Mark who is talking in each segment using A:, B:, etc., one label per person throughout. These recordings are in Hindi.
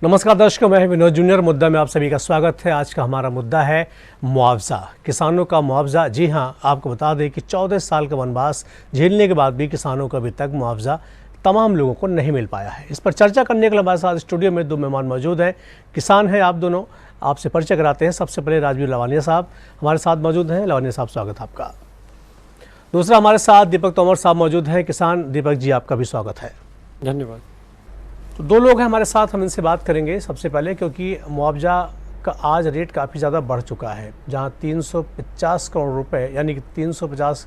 A: नमस्कार दर्शकों, मैं विनोद जूनियर। मुद्दा में आप सभी का स्वागत है। आज का हमारा मुद्दा है मुआवजा, किसानों का मुआवजा। जी हाँ, आपको बता दें कि 14 साल का वनवास झेलने के बाद भी किसानों को अभी तक मुआवजा तमाम लोगों को नहीं मिल पाया है। इस पर चर्चा करने के लिए हमारे साथ स्टूडियो में दो मेहमान मौजूद हैं। किसान हैं आप दोनों, आपसे परिचय कराते हैं। सबसे पहले राजवीर लवानिया साहब हमारे साथ मौजूद हैं। लवानिया साहब, स्वागत है आपका। दूसरा हमारे साथ दीपक तोमर साहब मौजूद हैं। किसान दीपक जी, आपका भी स्वागत है।
B: धन्यवाद।
A: तो दो लोग हैं हमारे साथ, हम इनसे बात करेंगे सबसे पहले, क्योंकि मुआवजा का आज रेट काफ़ी ज़्यादा बढ़ चुका है। जहां 350 करोड़ रुपए यानी कि 350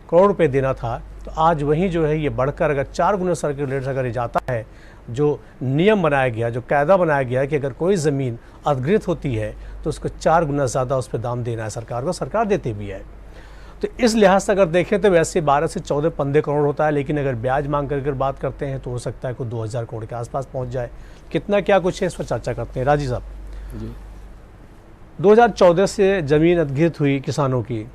A: करोड़ रुपए देना था, तो आज वहीं जो है ये बढ़कर अगर 4 गुना सर्कुलेट अगर ये जाता है, जो नियम बनाया गया, जो कायदा बनाया गया है कि अगर कोई ज़मीन अधिग्रहित होती है तो उसको 4 गुना ज़्यादा उस पर दाम देना है सरकार को, सरकार देती भी है। तो इस लिहाज से अगर देखें तो वैसे 12 से 14-15 करोड़ होता है, लेकिन अगर ब्याज मांग कर बात करते हैं तो हो सकता है कोई 2000 करोड़ के आसपास पहुंच जाए। कितना क्या कुछ है, इस पर चर्चा करते हैं। राजी साहब
B: जी,
A: 2014 से ज़मीन अधिग्रहित हुई किसानों की,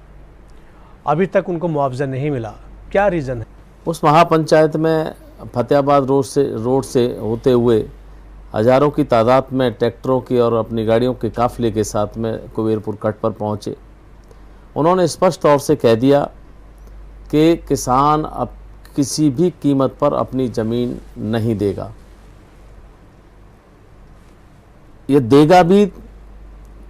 A: अभी तक उनको मुआवजा नहीं मिला, क्या रीज़न है?
B: उस महापंचायत में फतेहाबाद रोड से होते हुए हजारों की तादाद में ट्रैक्टरों की और अपनी गाड़ियों के काफिले के साथ में कुबेरपुर कट पर पहुंचे। उन्होंने स्पष्ट तौर से कह दिया कि किसान अब किसी भी कीमत पर अपनी ज़मीन नहीं देगा। ये देगा भी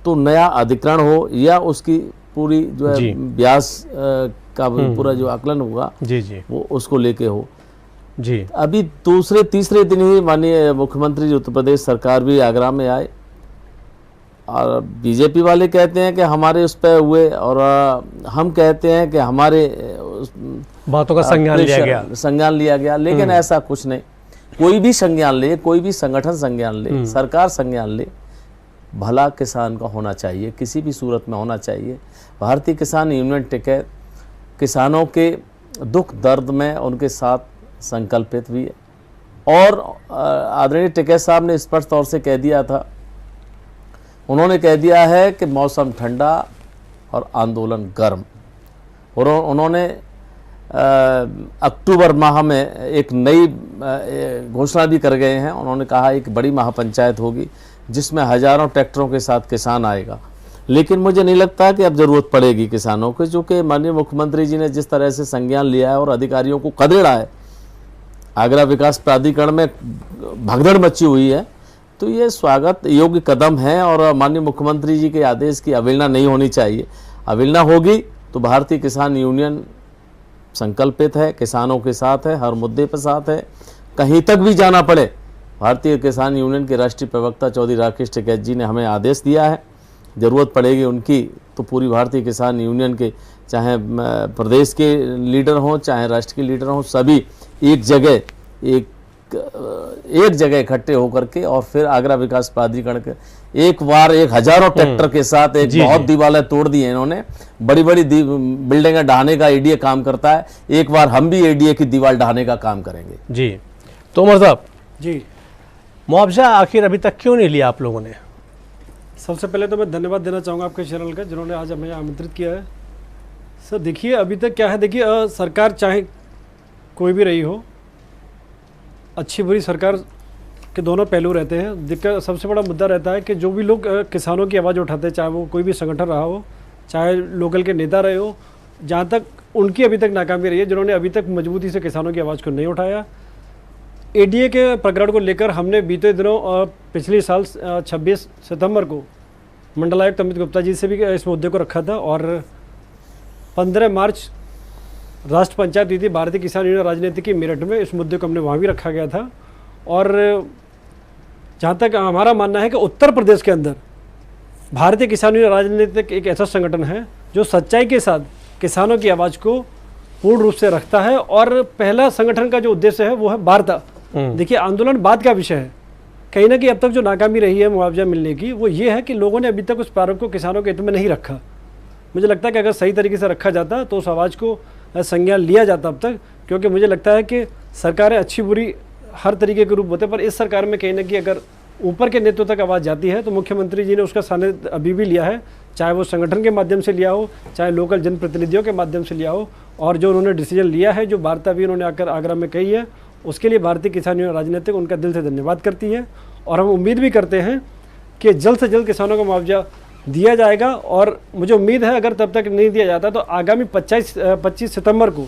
B: तो नया अधिग्रहण हो या उसकी पूरी जो है ब्याज का पूरा जो आकलन होगा
A: जी
B: वो उसको लेके हो।
A: जी,
B: अभी दूसरे तीसरे दिन ही माननीय मुख्यमंत्री जी उत्तर प्रदेश सरकार भी आगरा में आए और बीजेपी वाले कहते हैं कि हमारे उस पर हुए और हम कहते हैं कि हमारे
A: बातों का संज्ञान लिया गया।
B: लेकिन ऐसा कुछ नहीं। कोई भी संज्ञान ले, कोई भी संगठन संज्ञान ले, सरकार संज्ञान ले, भला किसान का होना चाहिए, किसी भी सूरत में होना चाहिए। भारतीय किसान यूनियन टिकैत किसानों के दुख दर्द में उनके साथ संकल्पित भी है। और आदरणीय टिकैत साहब ने स्पष्ट तौर से कह दिया था, उन्होंने कह दिया है कि मौसम ठंडा और आंदोलन गर्म। और उन्होंने अक्टूबर माह में एक नई घोषणा भी कर गए हैं। उन्होंने कहा एक बड़ी महापंचायत होगी जिसमें हजारों ट्रैक्टरों के साथ किसान आएगा। लेकिन मुझे नहीं लगता कि अब ज़रूरत पड़ेगी किसानों को, चूँकि माननीय मुख्यमंत्री जी ने जिस तरह से संज्ञान लिया है और अधिकारियों को खदेड़ा है, आगरा विकास प्राधिकरण में भगदड़ मची हुई है, तो ये स्वागत योग्य कदम है। और माननीय मुख्यमंत्री जी के आदेश की अवहेलना नहीं होनी चाहिए। अवहेलना होगी तो भारतीय किसान यूनियन संकल्पित है, किसानों के साथ है, हर मुद्दे पर साथ है। कहीं तक भी जाना पड़े, भारतीय किसान यूनियन के राष्ट्रीय प्रवक्ता चौधरी राकेश टिकैत जी ने हमें आदेश दिया है। ज़रूरत पड़ेगी उनकी तो पूरी भारतीय किसान यूनियन के, चाहे प्रदेश के लीडर हों चाहे राष्ट्र के लीडर हों, सभी एक जगह इकट्ठे होकर के और फिर आगरा विकास प्राधिकरण के एक बार 1000 ट्रैक्टर के साथ एक बहुत दीवारें तोड़ दी है इन्होंने। बड़ी बड़ी बिल्डिंगें ढहाने का एडीए काम करता है, एक बार हम भी एडीए की दीवार ढहाने का काम करेंगे।
A: जी, तोमर साहब
C: जी,
A: मुआवजा आखिर अभी तक क्यों नहीं लिया आप लोगों ने?
C: सबसे पहले तो मैं धन्यवाद देना चाहूँगा आपके चैनल का, जिन्होंने आज हमें आमंत्रित किया है। सर देखिए, अभी तक क्या है, देखिए सरकार चाहे कोई भी रही हो, अच्छी बुरी सरकार के दोनों पहलू रहते हैं। दिक्कत सबसे बड़ा मुद्दा रहता है कि जो भी लोग किसानों की आवाज़ उठाते हैं, चाहे वो कोई भी संगठन रहा हो, चाहे लोकल के नेता रहे हो, जहाँ तक उनकी अभी तक नाकामी रही है, जिन्होंने अभी तक मजबूती से किसानों की आवाज़ को नहीं उठाया। एडीए के प्रकरण को लेकर हमने बीते दिनों पिछले साल 26 सितंबर को मंडलायुक्त अमित गुप्ता जी से भी इस मुद्दे को रखा था और 15 मार्च राष्ट्र पंचायत हुई थी भारतीय किसान यूनियन राजनीति की मेरठ में। इस मुद्दे को हमने वहाँ भी रखा गया था। और जहाँ तक हमारा मानना है कि उत्तर प्रदेश के अंदर भारतीय किसान यूनियन राजनीतिक एक ऐसा संगठन है जो सच्चाई के साथ किसानों की आवाज़ को पूर्ण रूप से रखता है। और पहला संगठन का जो उद्देश्य है वो है वार्ता। देखिए, आंदोलन बाद का विषय है। कहीं ना कहीं अब तक जो नाकामी रही है मुआवजा मिलने की, वो ये है कि लोगों ने अभी तक उस प्रारूप को किसानों के हित में नहीं रखा। मुझे लगता है कि अगर सही तरीके से रखा जाता तो उस आवाज़ को संज्ञान लिया जाता अब तक, क्योंकि मुझे लगता है कि सरकारें अच्छी बुरी हर तरीके के रूप होते हैं, पर इस सरकार में कहीं ना कहीं अगर ऊपर के नेतृत्व तक आवाज़ जाती है तो मुख्यमंत्री जी ने उसका सानिध्य अभी भी लिया है, चाहे वो संगठन के माध्यम से लिया हो, चाहे लोकल जनप्रतिनिधियों के माध्यम से लिया हो। और जो उन्होंने डिसीजन लिया है, जो वार्ता भी उन्होंने आकर आगरा में कही है, उसके लिए भारतीय किसान यूनियन राजनीतिक उनका दिल से धन्यवाद करती है। और हम उम्मीद भी करते हैं कि जल्द से जल्द किसानों को मुआवजा दिया जाएगा। और मुझे उम्मीद है अगर तब तक नहीं दिया जाता तो आगामी 25 सितंबर को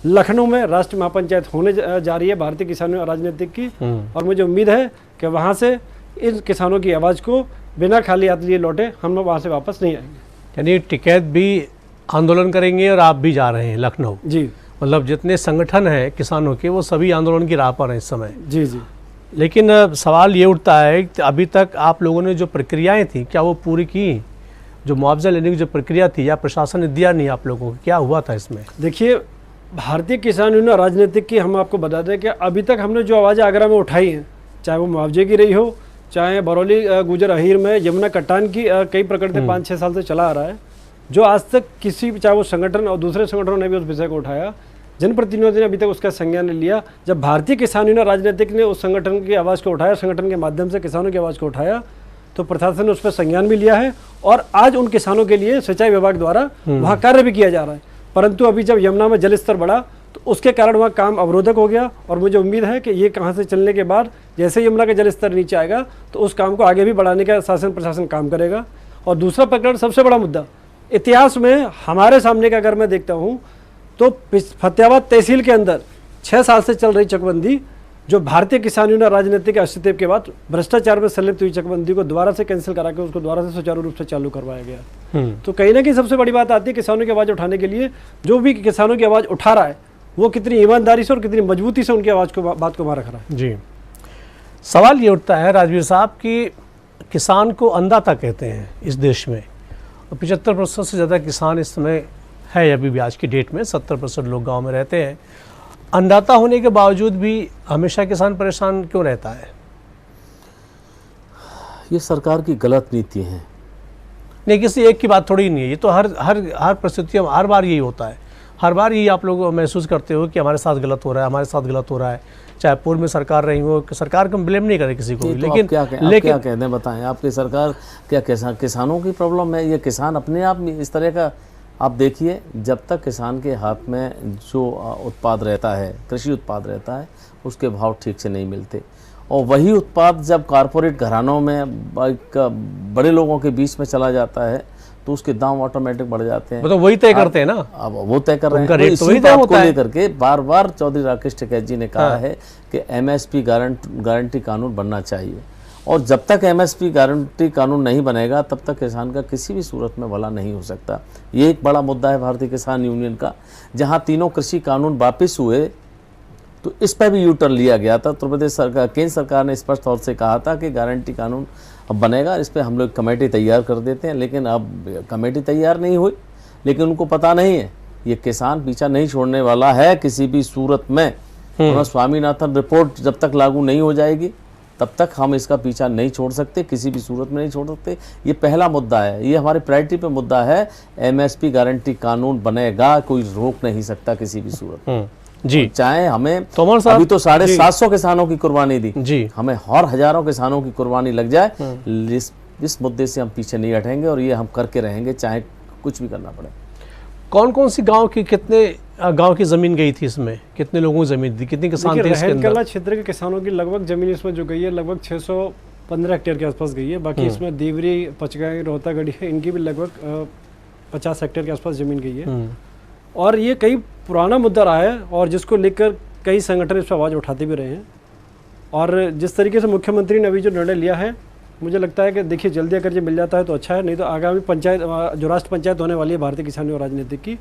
C: लखनऊ में राष्ट्रीय महापंचायत होने जा रही है भारतीय किसानों राजनीतिक की, और मुझे उम्मीद है कि वहाँ से इन किसानों की आवाज़ को बिना खाली हाथ लिए लौटे हम लोग वहाँ से वापस नहीं आएंगे।
A: यानी टिकैत भी आंदोलन करेंगे और आप भी जा रहे हैं लखनऊ?
C: जी,
A: मतलब जितने संगठन हैं किसानों के वो सभी आंदोलन की राह पर हैं इस समय।
C: जी जी।
A: लेकिन सवाल ये उठता है कि अभी तक आप लोगों ने जो प्रक्रियाएं थी क्या वो पूरी की? जो मुआवजा लेने की जो प्रक्रिया थी, या प्रशासन ने दिया नहीं आप लोगों को? क्या हुआ था इसमें?
C: देखिए, भारतीय किसान यूनियन राजनीतिक की हम आपको बता दें कि अभी तक हमने जो आवाज़ आगरा में उठाई है, चाहे वो मुआवजे की रही हो, चाहे बरौली गुजर अहीर में यमुना कट्टान की कई प्रकरण 5-6 साल से चला आ रहा है, जो आज तक किसी चाहे वो संगठन और दूसरे संगठनों ने भी उस विषय को उठाया, जनप्रतिनिधियों ने अभी तक उसका संज्ञान नहीं लिया। जब भारतीय किसान यूनियन राजनीतिक ने उस संगठन की आवाज़ को उठाया, संगठन के माध्यम से किसानों की आवाज़ को उठाया, तो प्रशासन ने उस पर संज्ञान भी लिया है और आज उन किसानों के लिए सिंचाई विभाग द्वारा वहाँ कार्य भी किया जा रहा है। परंतु अभी जब यमुना में जल स्तर बढ़ा तो उसके कारण वहाँ काम अवरोधक हो गया, और मुझे उम्मीद है कि ये कहाँ से चलने के बाद जैसे यमुना का जल स्तर नीचे आएगा तो उस काम को आगे भी बढ़ाने का शासन प्रशासन काम करेगा। और दूसरा प्रकरण, सबसे बड़ा मुद्दा इतिहास में हमारे सामने का अगर मैं देखता हूँ तो फतेहाबाद तहसील के अंदर 6 साल से चल रही चकबंदी, जो भारतीय किसान यूनियन राजनीति के अस्तित्व के बाद भ्रष्टाचार में संलिप्त हुई चकबंदी को दोबारा से कैंसिल करा के उसको दोबारा से सुचारू रूप से चालू करवाया गया। तो कहीं ना कहीं सबसे बड़ी बात आती है किसानों की आवाज़ उठाने के लिए, जो भी किसानों की आवाज़ उठा रहा है वो कितनी ईमानदारी से और कितनी मजबूती से उनकी आवाज़ को बात को वहाँ रख रहा है।
A: जी, सवाल ये उठता है राजवीर साहब कि किसान को अन्नदाता कहते हैं इस देश में, और 75% से ज़्यादा किसान इस समय है अभी भी आज की डेट में, 70% लोग गांव में रहते हैं। अन्नदाता होने के बावजूद भी हमेशा किसान परेशान क्यों रहता है?
B: ये सरकार की गलत नीति है।
A: नहीं, किसी एक की बात थोड़ी नहीं है, ये तो हर परिस्थिति में हर बार यही होता है। हर बार यही आप लोग महसूस करते हो कि हमारे साथ गलत हो रहा है, हमारे साथ गलत हो रहा है, चाहे पूर्व में सरकार रही हो। सरकार को ब्लेम नहीं करे किसी को,
B: तो
A: लेकिन
B: क्या कहते हैं बताएं, आपकी सरकार क्या किसानों की प्रॉब्लम है? ये किसान अपने आप में इस तरह का, आप देखिए, जब तक किसान के हाथ में जो उत्पाद रहता है, कृषि उत्पाद रहता है, उसके भाव ठीक से नहीं मिलते, और वही उत्पाद जब कॉरपोरेट घरानों में बड़े लोगों के बीच में चला जाता है तो उसके दाम ऑटोमेटिक बढ़ जाते हैं।
A: मतलब वही तय करते हैं ना,
B: अब वो तय कर रहे हैं।
A: तो
B: इसी बात को लेकर के बार बार चौधरी राकेश टिकैत जी ने कहा है कि MSP गारंटी कानून बनना चाहिए, और जब तक MSP गारंटी कानून नहीं बनेगा तब तक किसान का किसी भी सूरत में भला नहीं हो सकता। ये एक बड़ा मुद्दा है भारतीय किसान यूनियन का। जहां तीनों कृषि कानून वापिस हुए तो इस पर भी U-टर्न लिया गया था। उत्तर प्रदेश सरकार, केंद्र सरकार ने स्पष्ट तौर से कहा था कि गारंटी कानून अब बनेगा, इस पर हम लोग कमेटी तैयार कर देते हैं, लेकिन अब कमेटी तैयार नहीं हुई। लेकिन उनको पता नहीं है ये किसान पीछा नहीं छोड़ने वाला है किसी भी सूरत में। स्वामीनाथन रिपोर्ट जब तक लागू नहीं हो जाएगी तब तक हम इसका पीछा नहीं छोड़ सकते, किसी भी सूरत में नहीं छोड़ सकते। ये पहला मुद्दा है, ये हमारी प्रायोरिटी पे मुद्दा है। MSP गारंटी कानून बनेगा, कोई रोक नहीं सकता किसी भी सूरत में।
A: जी,
B: चाहे हमें
A: तोमर साहब
B: अभी तो 750 किसानों की कुर्बानी दी
A: जी,
B: हमें और हजारों किसानों की कुर्बानी लग जाए, इस मुद्दे से हम पीछे नहीं हटेंगे और ये हम करके रहेंगे, चाहे कुछ भी करना पड़े।
A: कौन कौन सी गांव की, कितने गांव की जमीन गई थी इसमें? कितने लोगों की जमीन थी? कितने किसान थे इसके अंदर?
C: क्षेत्र के किसानों की लगभग जमीन इसमें जो गई है लगभग 615 हेक्टेयर के आसपास गई है। बाकी इसमें देवरी, पचगाई, रोहतागढ़ी है, इनकी भी लगभग 50 हेक्टेयर के आसपास जमीन गई है। और ये कई पुराना मुद्दा रहा है और जिसको लेकर कई संगठन इस पर आवाज़ उठाते भी रहे हैं। और जिस तरीके से मुख्यमंत्री ने अभी जो निर्णय लिया है, मुझे लगता है कि देखिए जल्दी अगर ये मिल जाता है तो अच्छा है, नहीं तो आगामी पंचायत, जो राष्ट्र पंचायत होने वाली है भारतीय किसान और राजनीतिक की,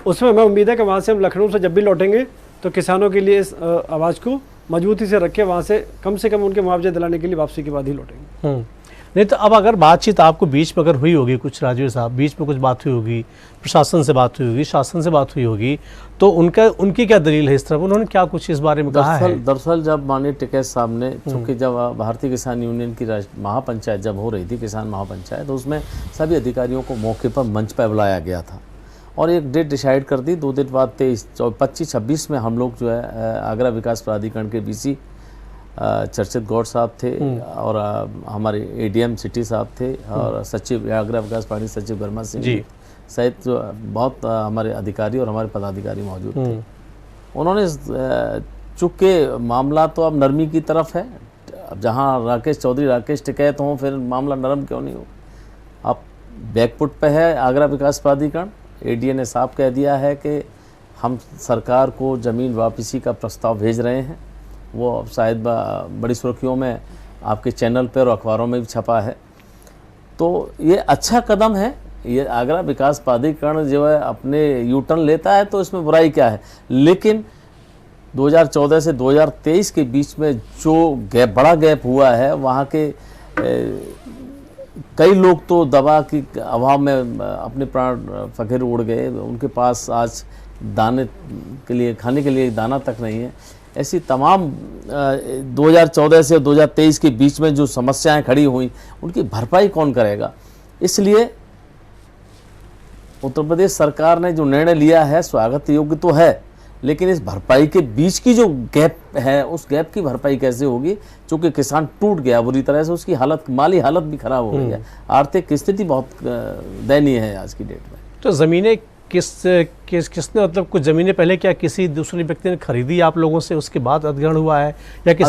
C: उसमें हमें उम्मीद है कि वहाँ से हम लखनऊ से जब भी लौटेंगे तो किसानों के लिए इस आवाज़ को मजबूती से रख के वहाँ से कम उनके मुआवजे दिलाने के लिए वापसी के बाद ही लौटेंगे।
A: नहीं तो अब अगर बातचीत आपको बीच में अगर हुई होगी कुछ, राजीव साहब, बीच में कुछ बात हुई होगी, प्रशासन से बात हुई होगी, शासन से बात हुई होगी, तो उनकी क्या दलील है इस तरफ? उन्होंने क्या कुछ इस बारे में कहा है?
B: दरअसल जब माननीय टिकैत साहब ने, चूँकि जब भारतीय किसान यूनियन की महापंचायत जब हो रही थी, किसान महापंचायत, तो उसमें सभी अधिकारियों को मौके पर मंच पर बुलाया गया था और एक डेट डिसाइड कर दी। 2 दिन बाद 25-26 में हम लोग जो है आगरा विकास प्राधिकरण के BC चर्चित गौड़ साहब थे और हमारे ADM सिटी साहब थे और सचिव आगरा विकास पार्टी सचिव गर्मा सिंह जी सहित जो बहुत हमारे अधिकारी और हमारे पदाधिकारी मौजूद थे। उन्होंने चूँकि मामला तो अब नरमी की तरफ है, अब जहाँ राकेश चौधरी राकेश टिकैत हों, फिर मामला नरम क्यों नहीं हो। अब बैकफुट पे है आगरा विकास प्राधिकरण। एडीए ने साफ कह दिया है कि हम सरकार को ज़मीन वापसी का प्रस्ताव भेज रहे हैं। वो अब शायद बड़ी सुर्खियों में आपके चैनल पर और अखबारों में भी छपा है। तो ये अच्छा कदम है। ये आगरा विकास प्राधिकरण जो है अपने यूटर्न लेता है तो इसमें बुराई क्या है। लेकिन 2014 से 2023 के बीच में जो बड़ा गैप हुआ है, वहाँ के कई लोग तो दवा की अभाव में अपने प्राण फकीर उड़ गए। उनके पास आज दाने के लिए, खाने के लिए दाना तक नहीं है। ऐसी तमाम 2014 से 2023 के बीच में जो समस्याएं खड़ी हुई, उनकी भरपाई कौन करेगा। इसलिए उत्तर प्रदेश सरकार ने जो निर्णय लिया है स्वागत योग्य तो है, लेकिन इस भरपाई के बीच की जो गैप है, उस गैप की भरपाई कैसे होगी। चूँकि किसान टूट गया बुरी तरह से, उसकी हालत, माली हालत भी खराब हो गई है। आर्थिक स्थिति बहुत दयनीय है आज की डेट में।
A: तो ज़मीनें किसने मतलब कुछ ज़मीनें पहले क्या किसी दूसरे व्यक्ति ने खरीदी आप लोगों से, उसके बाद अधिग्रहण हुआ है, या किसी